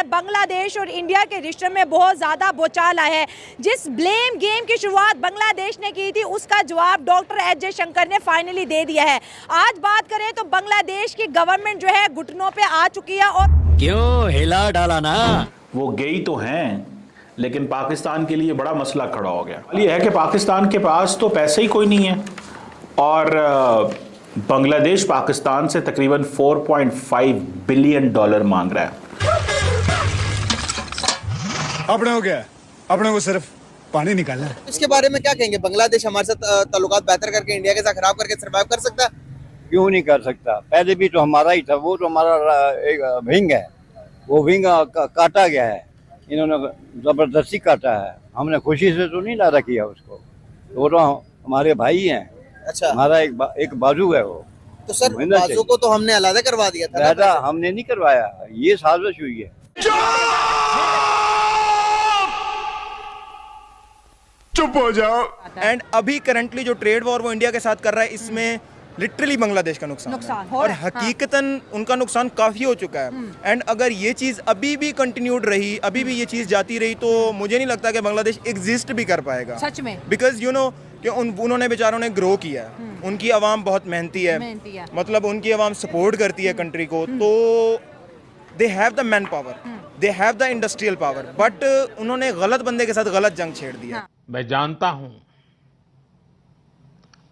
बांग्लादेश और इंडिया के रिश्ते में बहुत ज़्यादा बोचाल आया है। जिस ब्लेम गेम की शुरुआत बांग्लादेश ने की थी उसका जवाब डॉक्टर एस जयशंकर ने फाइनली दे दिया है। आज बात करें तो बांग्लादेश की गवर्नमेंट जो है घुटनों पे आ चुकी है और क्यों हिला डाला ना। वो गई तो हैं लेकिन पाकिस्तान के लिए बड़ा मसला खड़ा हो गया। ये है कि पाकिस्तान के पास तो पैसे ही कोई नहीं है और बांग्लादेश पाकिस्तान से तकरीबन 4.5 बिलियन डॉलर मांग रहा है। अपने हो गया, अपने को सिर्फ पानी निकालना है। इसके बारे में क्या कहेंगे? बांग्लादेश हमारे साथ ताल्लुकात बेहतर करके इंडिया के साथ खराब करके सर्वाइव कर सकता है? क्यों नहीं कर सकता? पहले भी तो हमारा ही था, वो तो हमारा एक विंग है, वो विंग काटा गया है, इन्होंने जबरदस्ती काटा है। हमने खुशी से तो नहीं लादा किया उसको, वो तो हमारे भाई हैं। अच्छा, हमारा एक बाजू है वो। तो सर बाजू को तो हमने अलग करवा दिया था। अलहदा हमने नहीं करवाया, ये साजिश हुई है। चुप हो जाओ। एंड अभी करंटली जो ट्रेड वॉर वो इंडिया के साथ कर रहा है, इसमें लिटरली बांग्लादेश का नुकसान है। और हकीकतन उनका नुकसान काफ़ी हो चुका है। एंड अगर ये चीज़ अभी भी कंटिन्यूड रही, अभी भी ये चीज़ जाती रही, तो मुझे नहीं लगता कि बांग्लादेश एग्जिस्ट भी कर पाएगा सच में। बिकॉज यू नो कि उन्होंने बेचारों ने ग्रो किया है, उनकी आवाम बहुत मेहनती है, मतलब उनकी आवाम सपोर्ट करती है कंट्री को, तो they have the man power, they have the industrial power, but उन्होंने गलत बंदे के साथ गलत जंग छेड़ दिया। मैं जानता हूं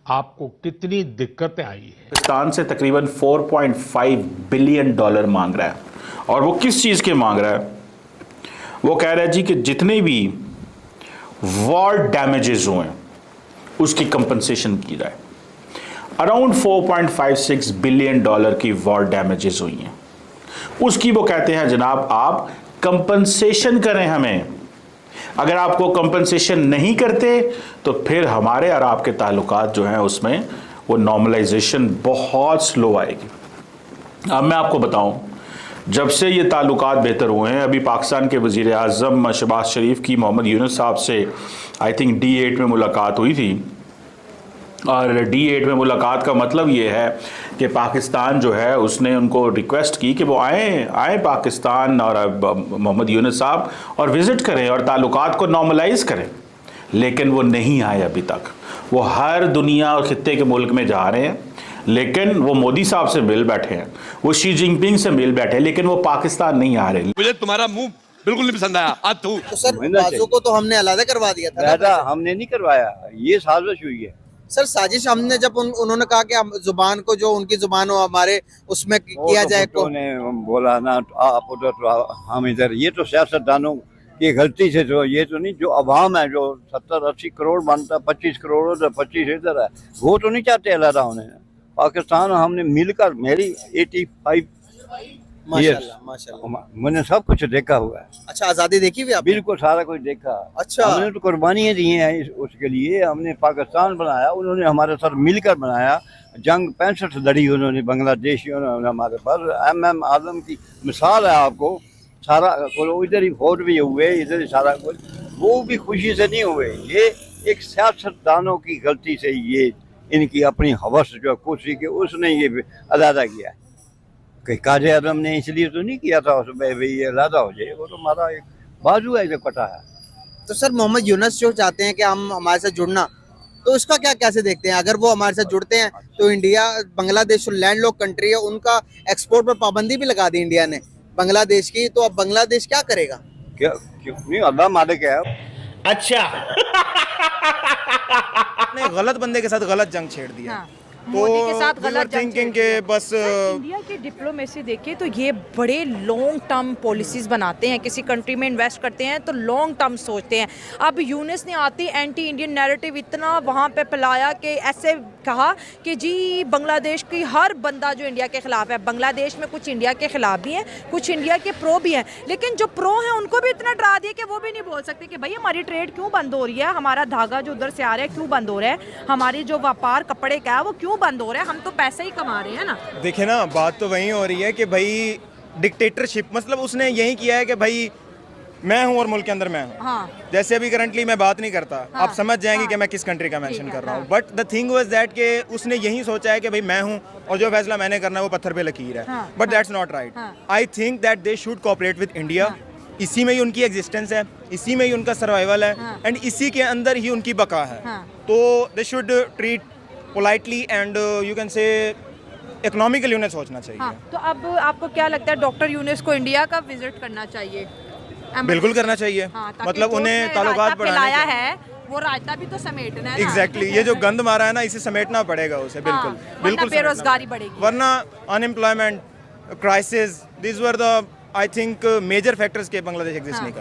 आपको कितनी दिक्कतें आई है। पाकिस्तान से तकरीबन 4.5 बिलियन डॉलर मांग रहा है और वो किस चीज़ के मांग रहा है? वो कह रहा है जी कि जितने भी वॉर डैमेजेस हुए उसकी कंपनसेशन की जाए। अराउंड 4.56 बिलियन डॉलर की वॉर डैमेजेस हुई हैं, उसकी वो कहते हैं जनाब आप कंपनसेशन करें हमें। अगर आपको कंपनसेशन नहीं करते तो फिर हमारे और आपके ताल्लुकात जो हैं उसमें वो नॉर्मलाइजेशन बहुत स्लो आएगी। अब मैं आपको बताऊं, जब से ये ताल्लुकात बेहतर हुए हैं, अभी पाकिस्तान के वज़ीर आज़म शहबाज शरीफ की मोहम्मद यूनुस साहब से आई थिंक D8 में मुलाकात हुई थी। और D8 में मुलाकात का मतलब ये है कि पाकिस्तान जो है उसने उनको रिक्वेस्ट की कि वो आए पाकिस्तान और मोहम्मद यूनुस साहब और विज़िट करें और ताल्लुकात को नॉर्मलाइज करें, लेकिन वो नहीं आए अभी तक। वो हर दुनिया और खित्ते के मुल्क में जा रहे हैं, लेकिन वो मोदी साहब से मिल बैठे हैं, वो शी जिनपिंग से मिल बैठे हैं, लेकिन वो पाकिस्तान नहीं आ रहे। मुझे तुम्हारा मुंह बिल्कुल नहीं पसंद आया। तो सर बाजू को तो हमने अलग करवा दिया था। अलहदा हमने नहीं करवाया, ये साजिश हुई है। सर साजिश हमने जब उन्होंने कहा कि हम जुबान को जो उनकी जुबान हो हमारे उसमें किया जाए, तो ने बोला ना आप उधर तो हम इधर, ये तो सियासतदानों की गलती से, तो ये तो नहीं, जो अवाम है जो 70-80 करोड़ मानता, 25 करोड़ उधर 25 इधर है, वो तो नहीं चाहते अलहदा होने। पाकिस्तान हमने मिलकर, मेरी 85 माशाल्लाह माशाल्लाह मैंने सब कुछ देखा हुआ है। अच्छा, आज़ादी देखी हुई आपने? बिल्कुल सारा कुछ देखा। अच्छा, हमने तो कुर्बानियाँ दी हैं उसके लिए। हमने पाकिस्तान बनाया, उन्होंने हमारे साथ मिलकर बनाया। जंग 65 लड़ी उन्होंने, बांग्लादेशियों ने हमारे पास। MM आजम की मिसाल है आपको। सारा इधर ही वोट भी हुए, इधर ही सारा कुछ, वो भी खुशी से नहीं हुए। ये एक सियासतदानों की गलती से, ये इनकी अपनी हवस जो कुर्सी के, उसने ये अदा किया है। काज़े आज़म ने इसलिए तो नहीं किया था उसमें ये अलहदा हो जाए, वो तो हमारा एक बाजू है जो कटा है। तो सर मोहम्मद यूनुस जो चाहते हैं कि हम हमारे साथ जुड़ना, तो इसका क्या कैसे देखते हैं? अगर वो हमारे साथ जुड़ते हैं तो इंडिया, बांग्लादेश लैंडलॉक कंट्री है, उनका एक्सपोर्ट पर पाबंदी भी लगा दी इंडिया ने बांग्लादेश की, तो अब बांग्लादेश क्या करेगा? क्या क्यों नहीं, अल्लाह मालिक है। अच्छा ने गलत बंदे के साथ गलत जंग छेड़ दिया। मोदी के साथ गलत थिंकिंग के बस इंडिया की डिप्लोमेसी देखिए तो ये बड़े लॉन्ग टर्म पॉलिसीज बनाते हैं, किसी कंट्री में इन्वेस्ट करते हैं तो लॉन्ग टर्म सोचते हैं। अब यूनुस ने आती एंटी इंडियन नैरेटिव इतना वहाँ पे फैलाया कि ऐसे कहा कि जी बांग्लादेश की हर बंदा जो इंडिया के खिलाफ है, बांग्लादेश में कुछ इंडिया के खिलाफ भी हैं, कुछ इंडिया के प्रो भी हैं, लेकिन जो प्रो हैं उनको भी इतना डरा दिया कि वो भी नहीं बोल सकते कि भाई हमारी ट्रेड क्यों बंद हो रही है, हमारा धागा जो उधर से आ रहा है क्यों बंद हो रहा है, हमारी जो व्यापार कपड़े का है वो क्यों बंद हो रहा है, हम तो पैसे ही कमा रहे हैं ना। देखिए ना, बात तो वही हो रही है कि भाई डिक्टेटरशिप, मतलब उसने यही किया है कि भाई मैं हूँ और मुल्क के अंदर मैं हूँ। हाँ जैसे अभी करंटली मैं बात नहीं करता, आप समझ जाएंगे कि मैं किस कंट्री का मेंशन कर रहा हूँ। But the thing was that कि उसने यही सोचा है कि भाई मैं हूँ और जो फैसला मैंने करना है वो पत्थर पे लकीर है। But that's not right. I think that they should cooperate with India. इसी में ही उनकी एग्जिस्टेंस है, इसी में ही उनका सर्वाइवल है, एंड इसी के अंदर ही उनकी बका है। तो they should treat politely and you can say economically उन्हें सोचना चाहिए। हाँ, तो अब आपको क्या लगता है डॉक्टर यूनुस को इंडिया का विजिट करना चाहिए? बिल्कुल करना चाहिए। हाँ, ताकि मतलब जो उन्हें उसने ताल्लुकात रायता फैलाया बढ़ाने है वो रायता भी तो समेटना है ना। एग्जैक्टली ये जो गंद मारा है ना इसे समेटना पड़ेगा उसे। बिल्कुल वरना बिल्कुल बेरोजगारी समेटना बढ़ेगी। वरना unemployment crisis, this were the I think major factors के बांग्लादेश एग्जिस्ट नहीं कर